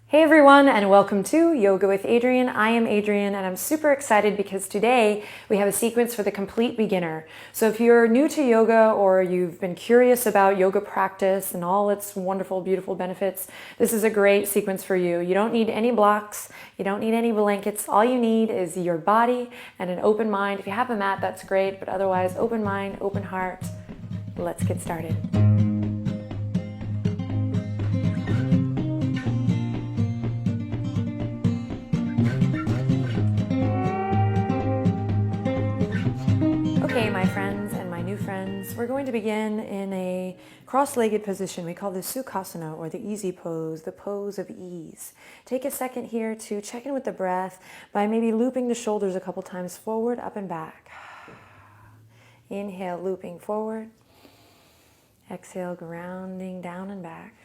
Hey everyone, and welcome to Yoga with Adriene. I am Adriene, and I'm super excited because today we have a sequence for the complete beginner. So if you're new to yoga or you've been curious about yoga practice and all its wonderful, beautiful benefits, this is a great sequence for you. You don't need any blocks, you don't need any blankets. All you need is your body and an open mind. If you have a mat, that's great, but otherwise, open mind, open heart. Let's get started. Okay, my friends and my new friends, we're going to begin in a cross-legged position. We call this Sukhasana, or the easy pose, the pose of ease. Take a second here to check in with the breath by maybe looping the shoulders a couple times forward, up and back. Inhale, looping forward. Exhale, grounding down and back.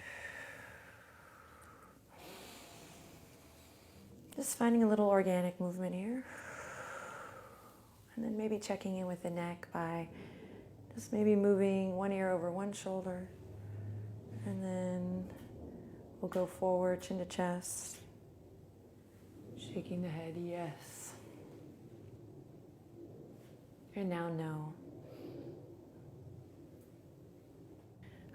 Just finding a little organic movement here. And then maybe checking in with the neck by just maybe moving one ear over one shoulder. And then we'll go forward, chin to chest. Shaking the head, yes. And now no.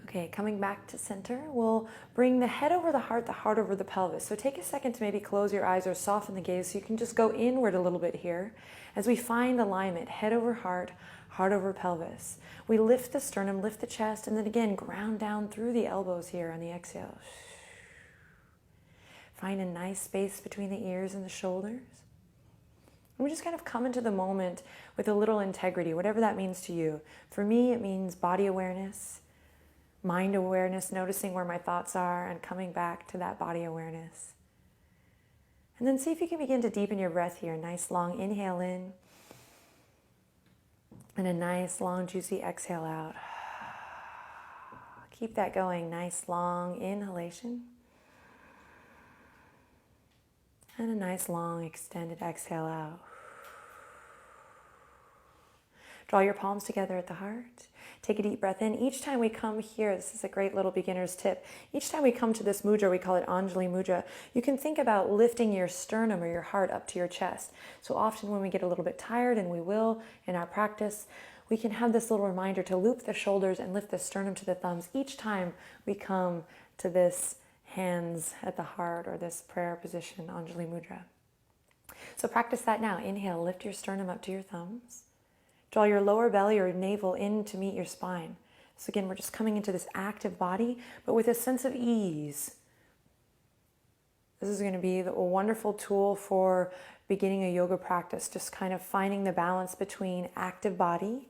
Okay, coming back to center, we'll bring the head over the heart over the pelvis. So take a second to maybe close your eyes or soften the gaze so you can just go inward a little bit here as we find alignment, head over heart, heart over pelvis. We lift the sternum, lift the chest, and then again, ground down through the elbows here on the exhale. Find a nice space between the ears and the shoulders. And we just kind of come into the moment with a little integrity, whatever that means to you. For me, it means body awareness, mind awareness, noticing where my thoughts are and coming back to that body awareness. And then see if you can begin to deepen your breath here. Nice long inhale in and a nice long juicy exhale out. Keep that going. Nice long inhalation and a nice long extended exhale out. Draw your palms together at the heart. Take a deep breath in. Each time we come here, this is a great little beginner's tip. Each time we come to this mudra, we call it Anjali Mudra, you can think about lifting your sternum or your heart up to your chest. So often when we get a little bit tired, and we will in our practice, we can have this little reminder to loop the shoulders and lift the sternum to the thumbs each time we come to this hands at the heart or this prayer position, Anjali Mudra. So practice that now. Inhale, lift your sternum up to your thumbs. Draw your lower belly or navel in to meet your spine. So again, we're just coming into this active body, but with a sense of ease. This is going to be a wonderful tool for beginning a yoga practice, just kind of finding the balance between active body,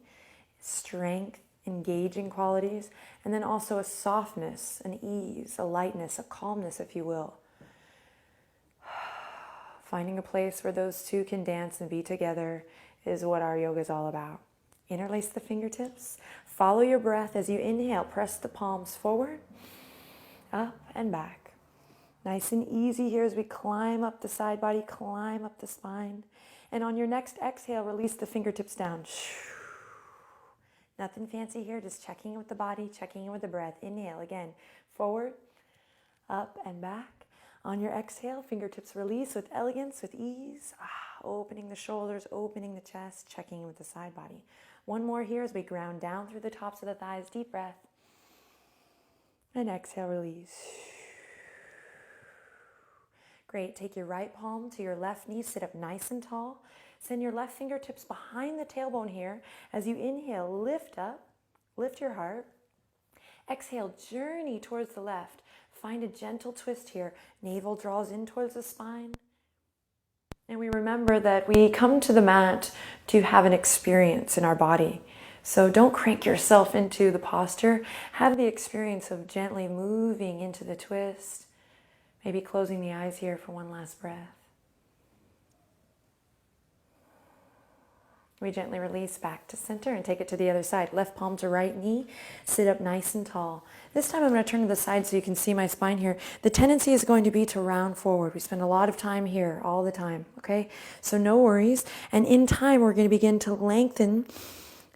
strength, engaging qualities, and then also a softness, an ease, a lightness, a calmness, if you will. Finding a place where those two can dance and be together is what our yoga is all about. Interlace the fingertips. Follow your breath as you inhale. Press the palms forward, up and back. Nice and easy here as we climb up the side body, climb up the spine. And on your next exhale, release the fingertips down. Nothing fancy here, just checking in with the body, checking in with the breath. Inhale again, forward, up and back. On your exhale, fingertips release with elegance, with ease. Opening the shoulders, opening the chest, checking in with the side body. One more here as we ground down through the tops of the thighs. Deep breath. And exhale, release. Great. Take your right palm to your left knee. Sit up nice and tall. Send your left fingertips behind the tailbone here. As you inhale, lift up. Lift your heart. Exhale, journey towards the left. Find a gentle twist here. Navel draws in towards the spine. And we remember that we come to the mat to have an experience in our body. So don't crank yourself into the posture. Have the experience of gently moving into the twist. Maybe closing the eyes here for one last breath. We gently release back to center and take it to the other side. Left palm to right knee. Sit up nice and tall. This time I'm going to turn to the side so you can see my spine here. The tendency is going to be to round forward. We spend a lot of time here all the time, okay? So no worries. And in time, we're going to begin to lengthen.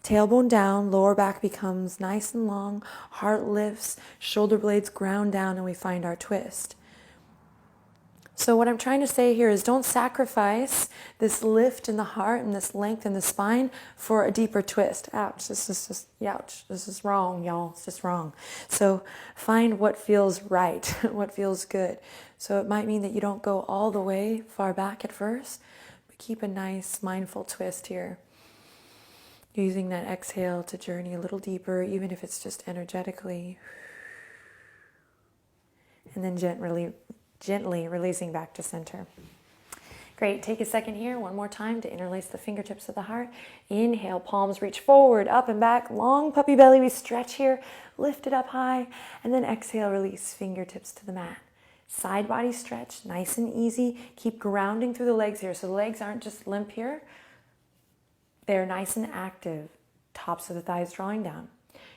Tailbone down, lower back becomes nice and long. Heart lifts, shoulder blades ground down, and we find our twist. So what I'm trying to say here is don't sacrifice this lift in the heart and this length in the spine for a deeper twist. Ouch, this is just, ouch, this is wrong, y'all. It's just wrong. So find what feels right, what feels good. So it might mean that you don't go all the way far back at first, but keep a nice mindful twist here. Using that exhale to journey a little deeper, even if it's just energetically. And then gently releasing back to center. Great, take a second here, one more time to interlace the fingertips of the heart. Inhale, palms reach forward, up and back, long puppy belly, we stretch here, lift it up high, and then exhale, release fingertips to the mat. Side body stretch, nice and easy. Keep grounding through the legs here, so the legs aren't just limp here. They're nice and active. Tops of the thighs drawing down.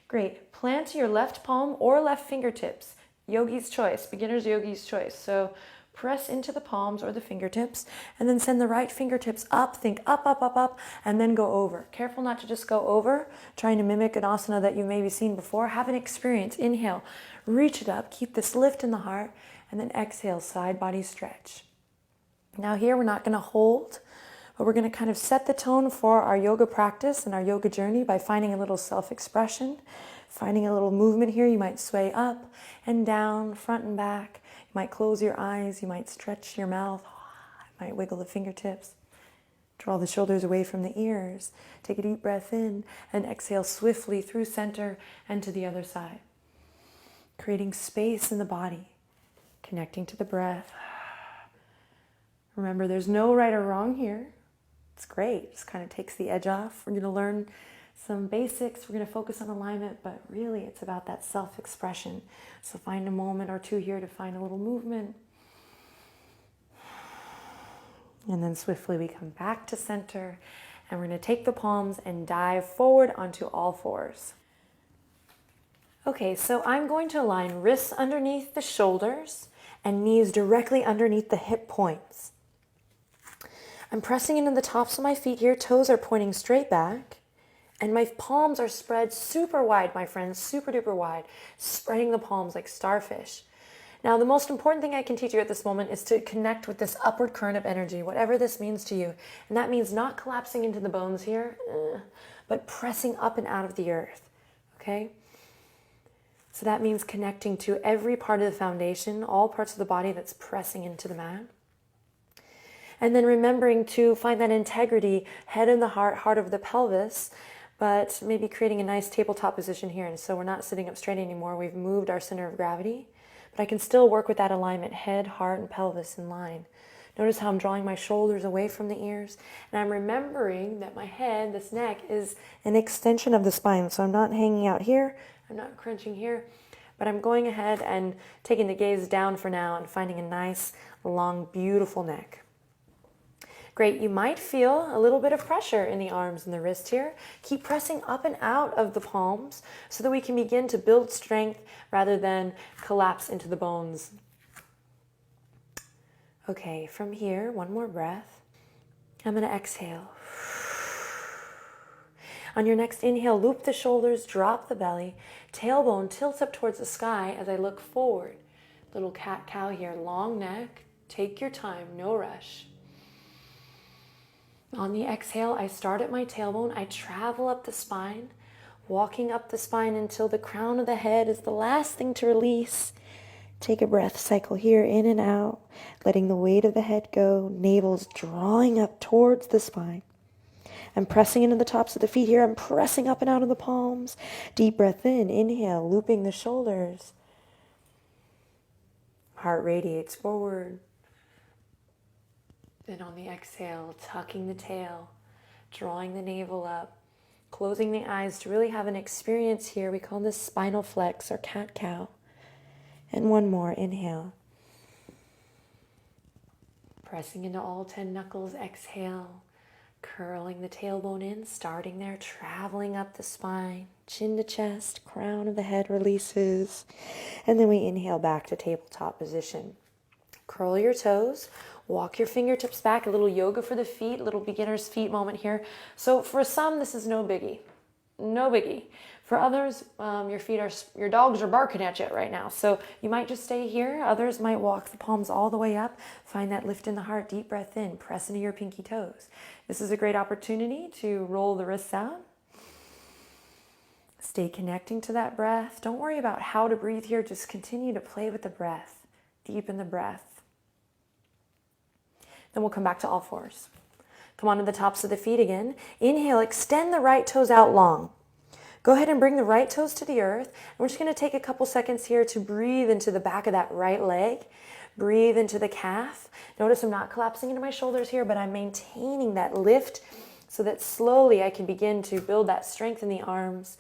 Great. Plant your left palm or left fingertips. Yogi's choice, beginner's yogi's choice. So press into the palms or the fingertips and then send the right fingertips up. Think up, up, up, up, and then go over. Careful not to just go over, trying to mimic an asana that you've maybe seen before. Have an experience. Inhale, reach it up, keep this lift in the heart, and then exhale, side body stretch. Now here we're not going to hold, but we're going to kind of set the tone for our yoga practice and our yoga journey by finding a little self-expression, finding a little movement here. You might sway up and down, front and back. You might close your eyes. You might stretch your mouth. You might wiggle the fingertips. Draw the shoulders away from the ears. Take a deep breath in and exhale swiftly through center and to the other side. Creating space in the body, connecting to the breath. Remember, there's no right or wrong here. It's great. It just kind of takes the edge off. We're going to learn some basics. We're going to focus on alignment, but really it's about that self-expression. So find a moment or two here to find a little movement. And then swiftly we come back to center and we're going to take the palms and dive forward onto all fours. Okay, so I'm going to align wrists underneath the shoulders and knees directly underneath the hip points. I'm pressing into the tops of my feet here. Toes are pointing straight back. And my palms are spread super wide, my friends, super duper wide. Spreading the palms like starfish. Now, the most important thing I can teach you at this moment is to connect with this upward current of energy, whatever this means to you. And that means not collapsing into the bones here, but pressing up and out of the earth, okay? So that means connecting to every part of the foundation, all parts of the body that's pressing into the mat. And then remembering to find that integrity, head in the heart, heart over the pelvis, but maybe creating a nice tabletop position here. And so we're not sitting up straight anymore. We've moved our center of gravity, but I can still work with that alignment, head, heart, and pelvis in line. Notice how I'm drawing my shoulders away from the ears. And I'm remembering that my head, this neck, is an extension of the spine. So I'm not hanging out here. I'm not crunching here. But I'm going ahead and taking the gaze down for now and finding a nice, long, beautiful neck. Great, you might feel a little bit of pressure in the arms and the wrist here. Keep pressing up and out of the palms so that we can begin to build strength rather than collapse into the bones. Okay, from here, one more breath. I'm going to exhale. On your next inhale, loop the shoulders, drop the belly, tailbone tilts up towards the sky as I look forward. Little cat-cow here, long neck. Take your time, no rush. On the exhale, I start at my tailbone. I travel up the spine, walking up the spine until the crown of the head is the last thing to release. Take a breath, cycle here, in and out, letting the weight of the head go, navel's drawing up towards the spine. I'm pressing into the tops of the feet here. I'm pressing up and out of the palms. Deep breath in, inhale, looping the shoulders. Heart radiates forward. Then on the exhale, tucking the tail, drawing the navel up, closing the eyes to really have an experience here. We call this spinal flex or cat-cow. And one more, inhale. Pressing into all 10 knuckles, exhale. Curling the tailbone in, starting there, traveling up the spine, chin to chest, crown of the head releases. And then we inhale back to tabletop position. Curl your toes, walk your fingertips back, a little yoga for the feet, a little beginner's feet moment here. So for some, this is no biggie. No biggie. For others, your dogs are barking at you right now. So you might just stay here. Others might walk the palms all the way up. Find that lift in the heart, deep breath in, press into your pinky toes. This is a great opportunity to roll the wrists out. Stay connecting to that breath. Don't worry about how to breathe here. Just continue to play with the breath. Deepen the breath. Then we'll come back to all fours. Come onto the tops of the feet again. Inhale, extend the right toes out long. Go ahead and bring the right toes to the earth. And we're just going to take a couple seconds here to breathe into the back of that right leg. Breathe into the calf. Notice I'm not collapsing into my shoulders here, but I'm maintaining that lift so that slowly I can begin to build that strength in the arms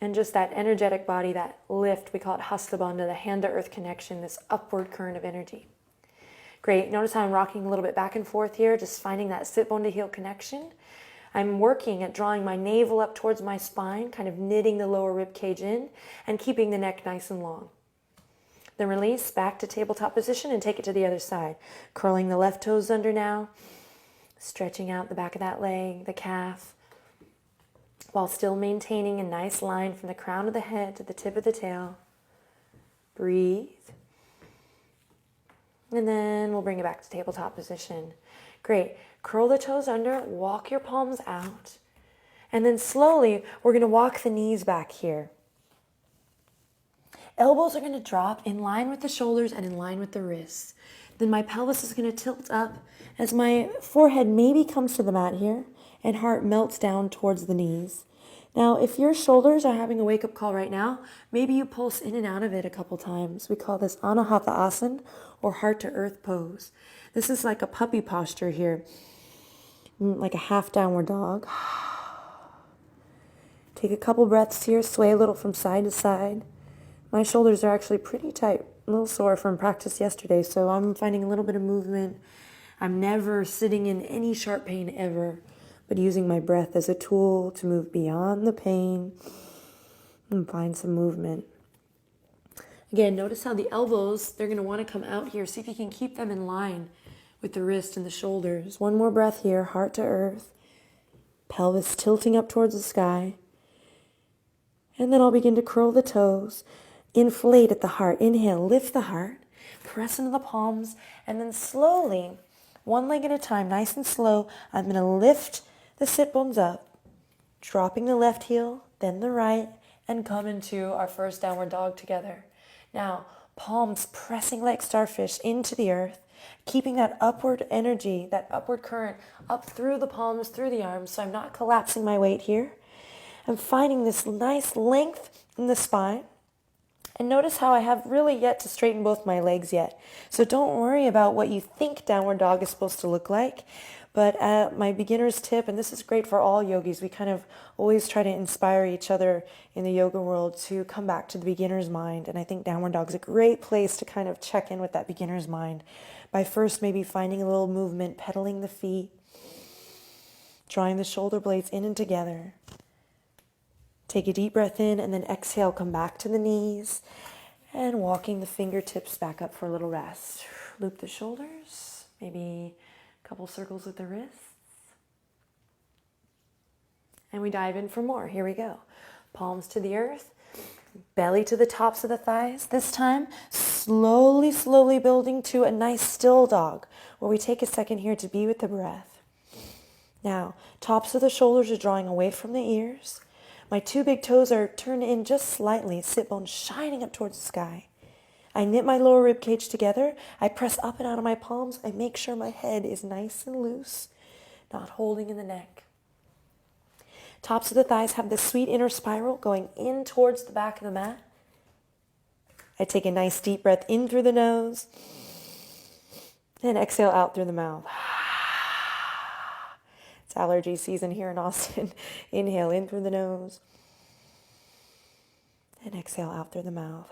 and just that energetic body, that lift. We call it Hasta Bandha, the hand-to-earth connection, this upward current of energy. Great. Notice how I'm rocking a little bit back and forth here, just finding that sit bone to heel connection. I'm working at drawing my navel up towards my spine, kind of knitting the lower rib cage in and keeping the neck nice and long. Then release back to tabletop position and take it to the other side. Curling the left toes under now, stretching out the back of that leg, the calf, while still maintaining a nice line from the crown of the head to the tip of the tail. Breathe. And then we'll bring it back to tabletop position. Great. Curl the toes under, walk your palms out, and then slowly we're going to walk the knees back here. Elbows are going to drop in line with the shoulders and in line with the wrists. Then my pelvis is going to tilt up as my forehead maybe comes to the mat here and heart melts down towards the knees. Now, if your shoulders are having a wake-up call right now, maybe you pulse in and out of it a couple times. We call this Anahata Asana or heart-to-earth pose. This is like a puppy posture here, like a half downward dog. Take a couple breaths here, sway a little from side to side. My shoulders are actually pretty tight, a little sore from practice yesterday, so I'm finding a little bit of movement. I'm never sitting in any sharp pain ever, but using my breath as a tool to move beyond the pain and find some movement. Again, notice how the elbows, they're going to want to come out here. See if you can keep them in line with the wrist and the shoulders. One more breath here, heart to earth, pelvis tilting up towards the sky. And then I'll begin to curl the toes, inflate at the heart. Inhale, lift the heart, press into the palms, and then slowly, one leg at a time, nice and slow, I'm going to lift the sit bones up, dropping the left heel, then the right, and come into our first downward dog together. Now, palms pressing like starfish into the earth, keeping that upward energy, that upward current up through the palms, through the arms, so I'm not collapsing my weight here. I'm finding this nice length in the spine. And notice how I have really yet to straighten both my legs yet. So don't worry about what you think downward dog is supposed to look like. But my beginner's tip, and this is great for all yogis, we kind of always try to inspire each other in the yoga world to come back to the beginner's mind. And I think downward dog is a great place to kind of check in with that beginner's mind by first maybe finding a little movement, pedaling the feet, drawing the shoulder blades in and together. Take a deep breath in and then exhale, come back to the knees and walking the fingertips back up for a little rest. Loop the shoulders, maybe a couple circles with the wrists. And we dive in for more. Here we go. Palms to the earth, belly to the tops of the thighs. This time, slowly building to a nice still dog where we take a second here to be with the breath. Now, tops of the shoulders are drawing away from the ears. My two big toes are turned in just slightly, sit bones shining up towards the sky. I knit my lower rib cage together. I press up and out of my palms. I make sure my head is nice and loose, not holding in the neck. Tops of the thighs have this sweet inner spiral going in towards the back of the mat. I take a nice deep breath in through the nose and exhale out through the mouth. It's allergy season here in Austin. Inhale in through the nose and exhale out through the mouth.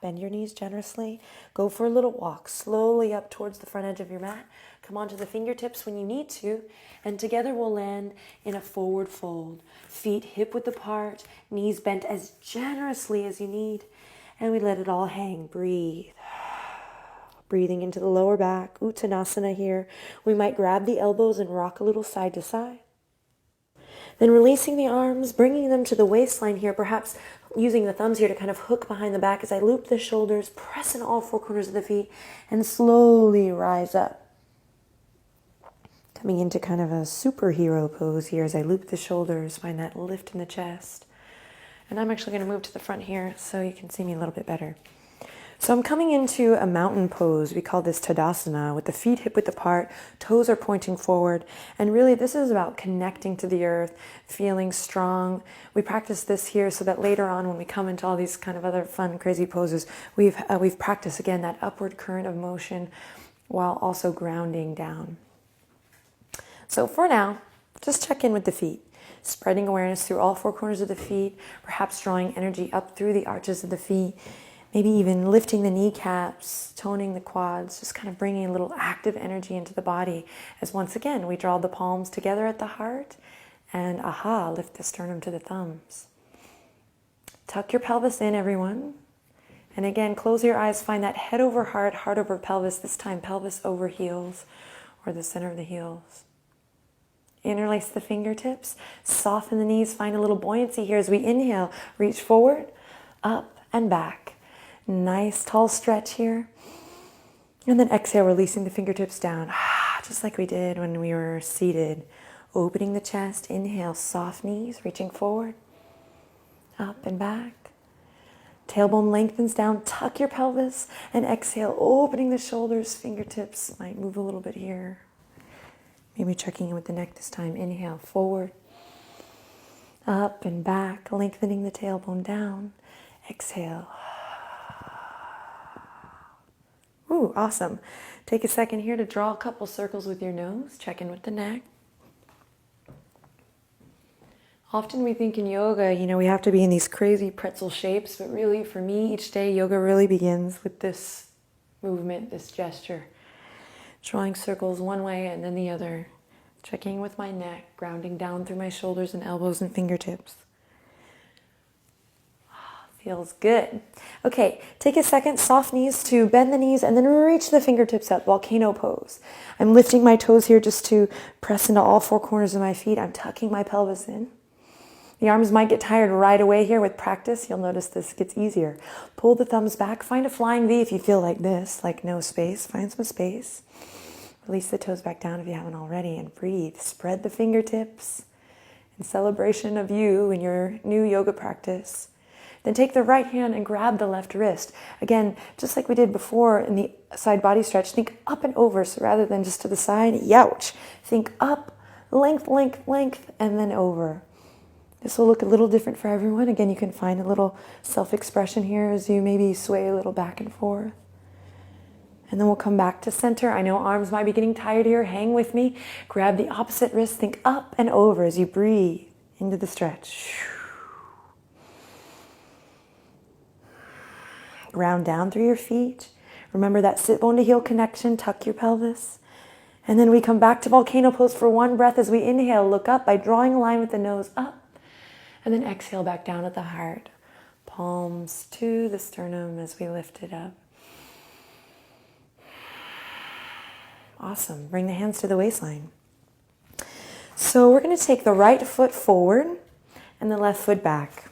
Bend your knees generously. Go for a little walk slowly up towards the front edge of your mat. Come onto the fingertips when you need to. And together we'll land in a forward fold. Feet hip width apart. Knees bent as generously as you need. And we let it all hang. Breathe. Breathing into the lower back. Uttanasana here. We might grab the elbows and rock a little side to side. Then releasing the arms, bringing them to the waistline here, perhaps using the thumbs here to kind of hook behind the back as I loop the shoulders, press in all four corners of the feet, and slowly rise up. Coming into kind of a superhero pose here as I loop the shoulders, find that lift in the chest. And I'm actually going to move to the front here so you can see me a little bit better. So I'm coming into a mountain pose. We call this Tadasana, with the feet hip-width apart, toes are pointing forward. And really this is about connecting to the earth, feeling strong. We practice this here so that later on when we come into all these kind of other fun, crazy poses, we've practiced again that upward current of motion while also grounding down. So for now, just check in with the feet. Spreading awareness through all four corners of the feet, perhaps drawing energy up through the arches of the feet. Maybe even lifting the kneecaps, toning the quads, just kind of bringing a little active energy into the body as once again we draw the palms together at the heart and lift the sternum to the thumbs. Tuck your pelvis in, everyone. And again, close your eyes, find that head over heart, heart over pelvis, this time pelvis over heels or the center of the heels. Interlace the fingertips, soften the knees, find a little buoyancy here as we inhale, reach forward, up and back. Nice tall stretch here. And then exhale, releasing the fingertips down, just like we did when we were seated. Opening the chest, inhale, soft knees, reaching forward, up and back. Tailbone lengthens down, tuck your pelvis, and exhale, opening the shoulders, fingertips might move a little bit here. Maybe checking in with the neck this time. Inhale, forward, up and back, lengthening the tailbone down. Exhale. Ooh, awesome. Take a second here to draw a couple circles with your nose. Check in with the neck. Often we think in yoga, we have to be in these crazy pretzel shapes, but really for me, each day yoga really begins with this movement, this gesture. Drawing circles one way and then the other. Checking with my neck, grounding down through my shoulders and elbows and fingertips. Feels good. Okay, take a second, soft knees to bend the knees and then reach the fingertips up, volcano pose. I'm lifting my toes here just to press into all four corners of my feet. I'm tucking my pelvis in. The arms might get tired right away here with practice. You'll notice this gets easier. Pull the thumbs back. Find a flying V if you feel like this, like no space. Find some space. Release the toes back down if you haven't already and breathe. Spread the fingertips in celebration of you and your new yoga practice. Then take the right hand and grab the left wrist. Again, just like we did before in the side body stretch, think up and over. So rather than just to the side, youch. Think up, length, length, length, and then over. This will look a little different for everyone. Again, you can find a little self-expression here as you maybe sway a little back and forth. And then we'll come back to center. I know arms might be getting tired here. Hang with me. Grab the opposite wrist. Think up and over as you breathe into the stretch. Ground down through your feet. Remember that sit bone to heel connection. Tuck your pelvis. And then we come back to volcano pose for one breath as we inhale. Look up by drawing a line with the nose up. And then exhale back down at the heart. Palms to the sternum as we lift it up. Awesome. Bring the hands to the waistline. So we're going to take the right foot forward and the left foot back.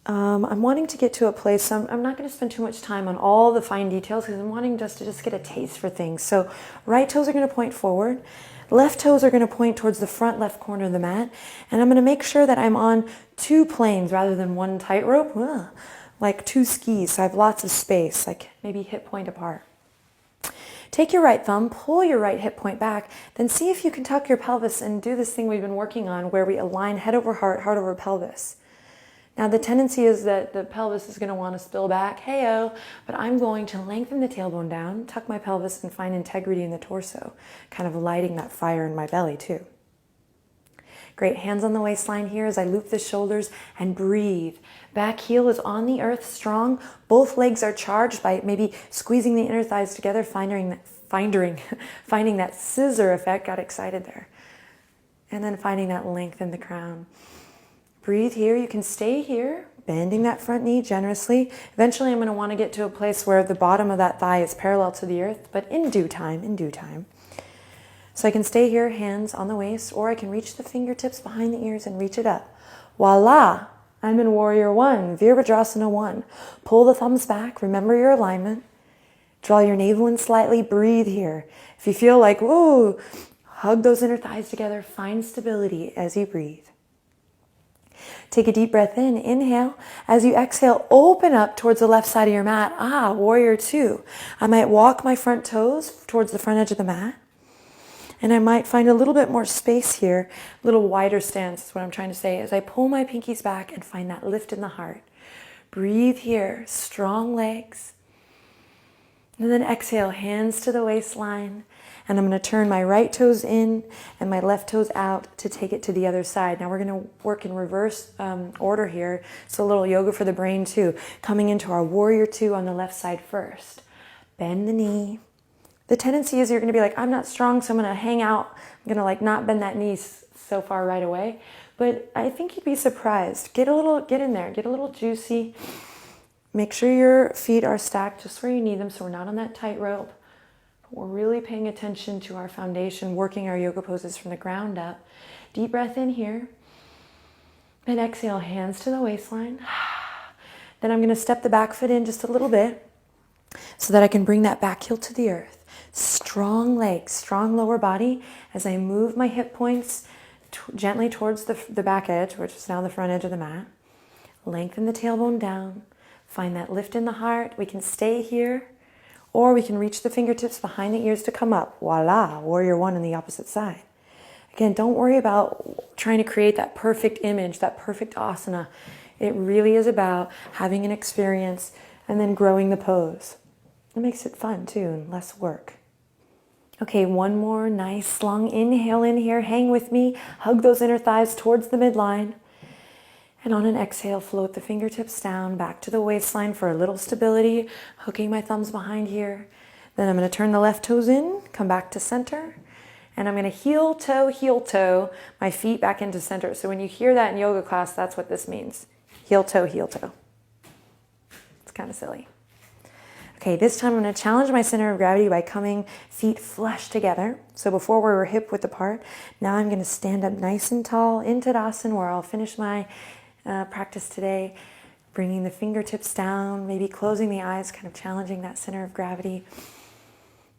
I'm wanting to get to a place, so I'm not going to spend too much time on all the fine details because I'm wanting just to get a taste for things. So right toes are going to point forward. Left toes are going to point towards the front left corner of the mat. And I'm going to make sure that I'm on two planes rather than one tightrope, like two skis. So I have lots of space, like maybe hip point apart. Take your right thumb, pull your right hip point back, then see if you can tuck your pelvis and do this thing we've been working on where we align head over heart, heart over pelvis. Now the tendency is that the pelvis is going to want to spill back, hey-oh, but I'm going to lengthen the tailbone down, tuck my pelvis, and find integrity in the torso, kind of lighting that fire in my belly too. Great, hands on the waistline here as I loop the shoulders and breathe. Back heel is on the earth, strong. Both legs are charged by maybe squeezing the inner thighs together, finding that scissor effect. Got excited there. And then finding that length in the crown. Breathe here. You can stay here, bending that front knee generously. Eventually I'm going to want to get to a place where the bottom of that thigh is parallel to the earth, but in due time. So I can stay here, hands on the waist, or I can reach the fingertips behind the ears and reach it up. Voila! I'm in Warrior One, Virabhadrasana 1. Pull the thumbs back, remember your alignment. Draw your navel in slightly, breathe here. If you feel like, whoa, hug those inner thighs together, find stability as you breathe. Take a deep breath in, inhale. As you exhale, open up towards the left side of your mat. Warrior Two. I might walk my front toes towards the front edge of the mat. And I might find a little bit more space here, a little wider stance is what I'm trying to say, as I pull my pinkies back and find that lift in the heart. Breathe here, strong legs. And then exhale, hands to the waistline. And I'm going to turn my right toes in and my left toes out to take it to the other side. Now we're going to work in reverse order here. So a little yoga for the brain too. Coming into our Warrior Two on the left side first. Bend the knee. The tendency is you're going to be like, I'm not strong, so I'm going to hang out. I'm going to not bend that knee so far right away. But I think you'd be surprised. Get in there, get a little juicy. Make sure your feet are stacked just where you need them so we're not on that tightrope. We're really paying attention to our foundation, working our yoga poses from the ground up. Deep breath in here. And exhale, hands to the waistline. Then I'm going to step the back foot in just a little bit so that I can bring that back heel to the earth. Strong legs, strong lower body as I move my hip points gently towards the back edge, which is now the front edge of the mat. Lengthen the tailbone down. Find that lift in the heart. We can stay here, or we can reach the fingertips behind the ears to come up. Voila, Warrior One on the opposite side. Again, don't worry about trying to create that perfect image, that perfect asana. It really is about having an experience and then growing the pose. It makes it fun too and less work. Okay, one more nice long inhale in here. Hang with me. Hug those inner thighs towards the midline. And on an exhale, float the fingertips down back to the waistline for a little stability. Hooking my thumbs behind here. Then I'm going to turn the left toes in, come back to center. And I'm going to heel toe, my feet back into center. So when you hear that in yoga class, that's what this means. Heel toe, heel toe. It's kind of silly. Okay, this time I'm going to challenge my center of gravity by coming feet flush together. So before we were hip width apart, now I'm going to stand up nice and tall in Tadasana, where I'll finish my practice today, bringing the fingertips down, maybe closing the eyes, kind of challenging that center of gravity,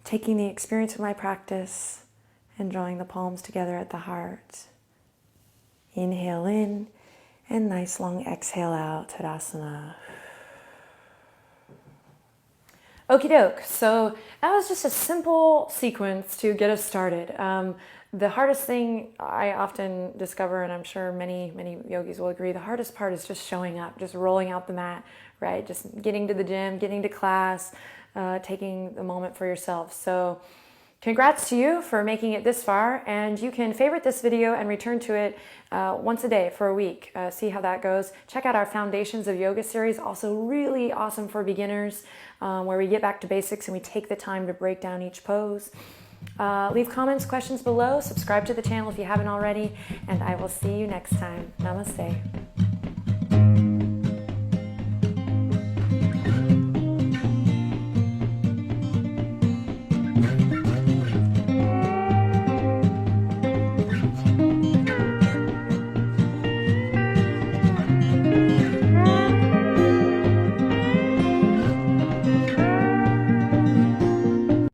taking the experience of my practice and drawing the palms together at the heart. Inhale in and nice long exhale out, Tadasana. Okie doke, so that was just a simple sequence to get us started. The hardest thing I often discover, and I'm sure many yogis will agree, the hardest part is just showing up, just rolling out the mat, right? Just getting to the gym, getting to class, taking the moment for yourself. So congrats to you for making it this far, and you can favorite this video and return to it once a day for a week. See how that goes. Check out our Foundations of Yoga series, also really awesome for beginners, where we get back to basics and we take the time to break down each pose. Leave comments, questions below, subscribe to the channel if you haven't already, and I will see you next time. Namaste.